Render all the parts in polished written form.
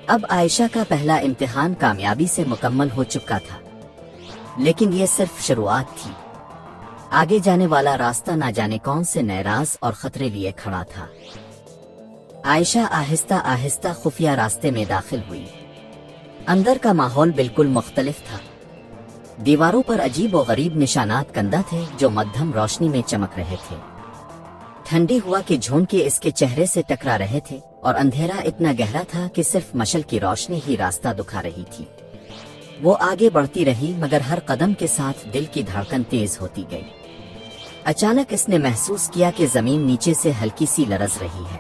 اب عائشہ کا پہلا امتحان کامیابی سے مکمل ہو چکا تھا، لیکن یہ صرف شروعات تھی۔ آگے جانے والا راستہ نہ جانے کون سے نئے راز اور خطرے لیے کھڑا تھا۔ عائشہ آہستہ آہستہ خفیہ راستے میں داخل ہوئی۔ اندر کا ماحول بالکل مختلف تھا۔ دیواروں پر عجیب و غریب نشانات کندہ تھے جو مدھم روشنی میں چمک رہے تھے۔ ٹھنڈی ہوا کے جھونکے اس کے چہرے سے ٹکرا رہے تھے اور اندھیرا اتنا گہرا تھا کہ صرف مشل کی روشنی ہی راستہ دکھا رہی تھی۔ وہ آگے بڑھتی رہی مگر ہر قدم کے ساتھ دل کی دھڑکن تیز ہوتی گئی۔ اچانک اس نے محسوس کیا کہ زمین نیچے سے ہلکی سی لرز رہی ہے۔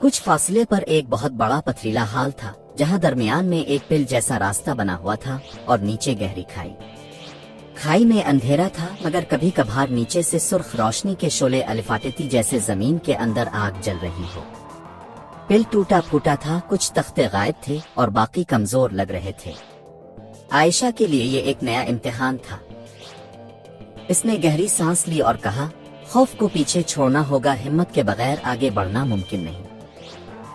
کچھ فاصلے پر ایک بہت بڑا پتھریلا ہال تھا جہاں درمیان میں ایک پل جیسا راستہ بنا ہوا تھا اور نیچے گہری کھائی۔ کھائی میں اندھیرا تھا مگر کبھی کبھار نیچے سے سرخ روشنی کے شعلے الفاٹتی جیسے زمین کے اندر آگ جل رہی ہو۔ پل ٹوٹا پھوٹا تھا، کچھ تختے غائب تھے اور باقی کمزور لگ رہے تھے۔ عائشہ کے لیے یہ ایک نیا امتحان تھا۔ اس نے گہری سانس لی اور کہا، خوف کو پیچھے چھوڑنا ہوگا، ہمت کے بغیر آگے بڑھنا ممکن نہیں۔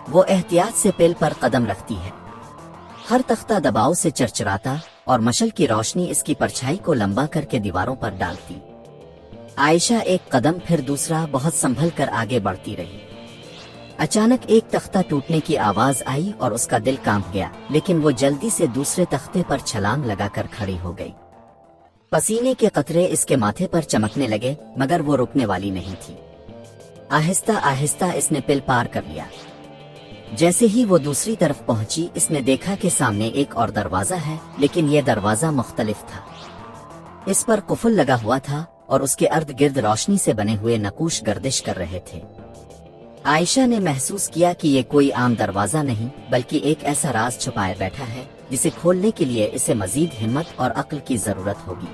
وہ احتیاط سے پل پر قدم رکھتی ہے، ہر تختہ دباؤ سے چرچراتا اور مشل کی روشنی اس کی پرچھائی کو لمبا کر کے دیواروں پر ڈالتی۔ عائشہ ایک قدم پھر دوسرا بہت سنبھل کر آگے بڑھتی رہی۔ اچانک ایک تختہ ٹوٹنے کی آواز آئی اور اس کا دل کانپ گیا، لیکن وہ جلدی سے دوسرے تختے پر چھلانگ لگا کر کھڑی ہو گئی۔ پسینے کے قطرے اس کے ماتھے پر چمکنے لگے مگر وہ رکنے والی نہیں تھی۔ آہستہ آہستہ اس نے پل پار کر لیا۔ جیسے ہی وہ دوسری طرف پہنچی اس نے دیکھا کہ سامنے ایک اور دروازہ ہے، لیکن یہ دروازہ مختلف تھا۔ اس پر قفل لگا ہوا تھا اور اس کے ارد گرد روشنی سے بنے ہوئے نقوش گردش کر رہے تھے۔ عائشہ نے محسوس کیا کہ یہ کوئی عام دروازہ نہیں بلکہ ایک ایسا راز چھپائے بیٹھا ہے جسے کھولنے کے لیے اسے مزید ہمت اور عقل کی ضرورت ہوگی۔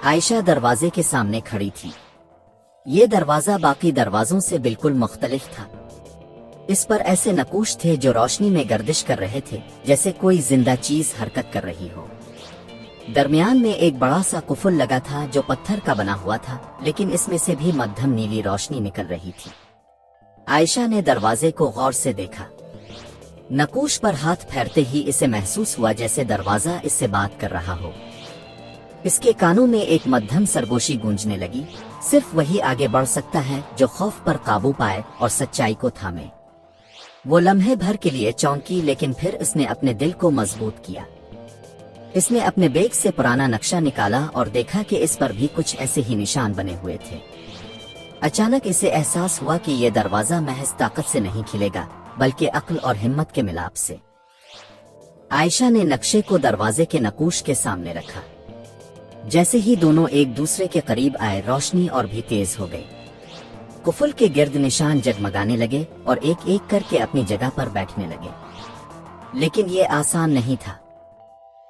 عائشہ دروازے کے سامنے کھڑی تھی۔ یہ دروازہ باقی دروازوں سے بالکل مختلف تھا۔ اس پر ایسے نقوش تھے جو روشنی میں گردش کر رہے تھے جیسے کوئی زندہ چیز حرکت کر رہی ہو۔ درمیان میں ایک بڑا سا قفل لگا تھا جو پتھر کا بنا ہوا تھا، لیکن اس میں سے بھی مدھم نیلی روشنی نکل رہی تھی۔ عائشہ نے دروازے کو غور سے دیکھا۔ نقوش پر ہاتھ پھیرتے ہی اسے محسوس ہوا جیسے دروازہ اس سے بات کر رہا ہو۔ اس کے کانوں میں ایک مدھم سرگوشی گونجنے لگی، صرف وہی آگے بڑھ سکتا ہے جو خوف پر قابو پائے اور سچائی کو تھامے۔ وہ لمحے بھر کے لیے چونکی، لیکن پھر اس نے اپنے دل کو مضبوط کیا۔ اس نے اپنے بیگ سے پرانا نقشہ نکالا اور دیکھا کہ اس پر بھی کچھ ایسے ہی نشان بنے ہوئے تھے۔ اچانک اسے احساس ہوا کہ یہ دروازہ محض طاقت سے نہیں کھلے گا بلکہ عقل اور ہمت کے ملاپ سے۔ عائشہ نے نقشے کو دروازے کے نقوش کے سامنے رکھا۔ جیسے ہی دونوں ایک دوسرے کے قریب آئے روشنی اور بھی تیز ہو گئی۔ قفل کے گرد نشان جگمگانے لگے اور ایک ایک کر کے اپنی جگہ پر بیٹھنے لگے، لیکن یہ آسان نہیں تھا۔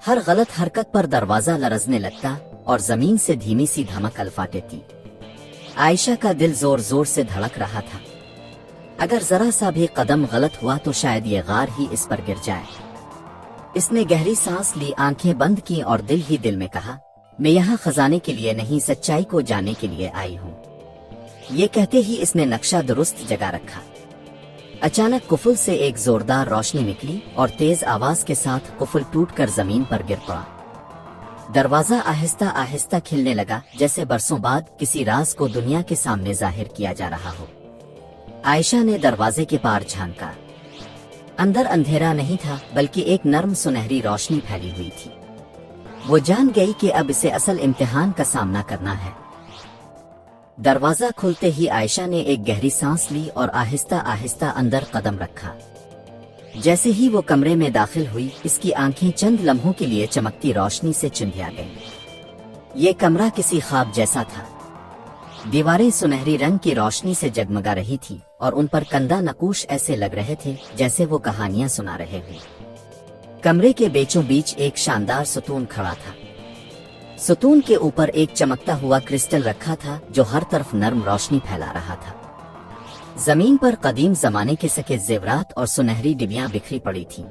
ہر غلط حرکت پر دروازہ لرزنے لگتا اور زمین سے دھیمی سی دھمک الفاٹتی۔ عائشہ کا دل زور زور سے دھڑک رہا تھا۔ اگر ذرا سا بھی قدم غلط ہوا تو شاید یہ غار ہی اس پر گر جائے۔ اس نے گہری سانس لی، آنکھیں بند کی اور دل ہی دل میں کہا، میں یہاں خزانے کے لیے نہیں سچائی کو جاننے کے لیے آئی ہوں۔ یہ کہتے ہی اس نے نقشہ درست جگہ رکھا۔ اچانک قفل سے ایک زوردار روشنی نکلی اور تیز آواز کے ساتھ قفل ٹوٹ کر زمین پر گر پڑا۔ دروازہ آہستہ آہستہ کھلنے لگا جیسے برسوں بعد کسی راز کو دنیا کے سامنے ظاہر کیا جا رہا ہو۔ عائشہ نے دروازے کے پار جھانکا۔ اندر اندھیرا نہیں تھا بلکہ ایک نرم سنہری روشنی پھیلی ہوئی تھی۔ وہ جان گئی کہ اب اسے اصل امتحان کا سامنا کرنا ہے۔ دروازہ کھلتے ہی عائشہ نے ایک گہری سانس لی اور آہستہ آہستہ اندر قدم رکھا۔ جیسے ہی وہ کمرے میں داخل ہوئی اس کی آنکھیں چند لمحوں کے لیے چمکتی روشنی سے چندھیا گئیں۔ یہ کمرہ کسی خواب جیسا تھا۔ دیواریں سنہری رنگ کی روشنی سے جگمگا رہی تھی اور ان پر کندہ نقوش ایسے لگ رہے تھے جیسے وہ کہانیاں سنا رہے ہوں۔ کمرے کے بیچوں بیچ ایک شاندار ستون کھڑا تھا۔ ستون کے اوپر ایک چمکتا ہوا کرسٹل رکھا تھا جو ہر طرف نرم روشنی پھیلا رہا تھا۔ زمین پر قدیم زمانے کے سکے زیورات اور سنہری ڈبیاں بکھری پڑی تھیں،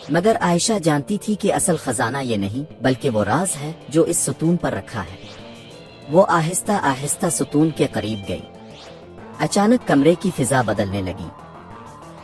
مگر عائشہ جانتی تھی کہ اصل خزانہ یہ نہیں بلکہ وہ راز ہے جو اس ستون پر رکھا ہے۔ وہ آہستہ آہستہ ستون کے قریب گئی۔ اچانک کمرے کی فضا بدلنے لگی۔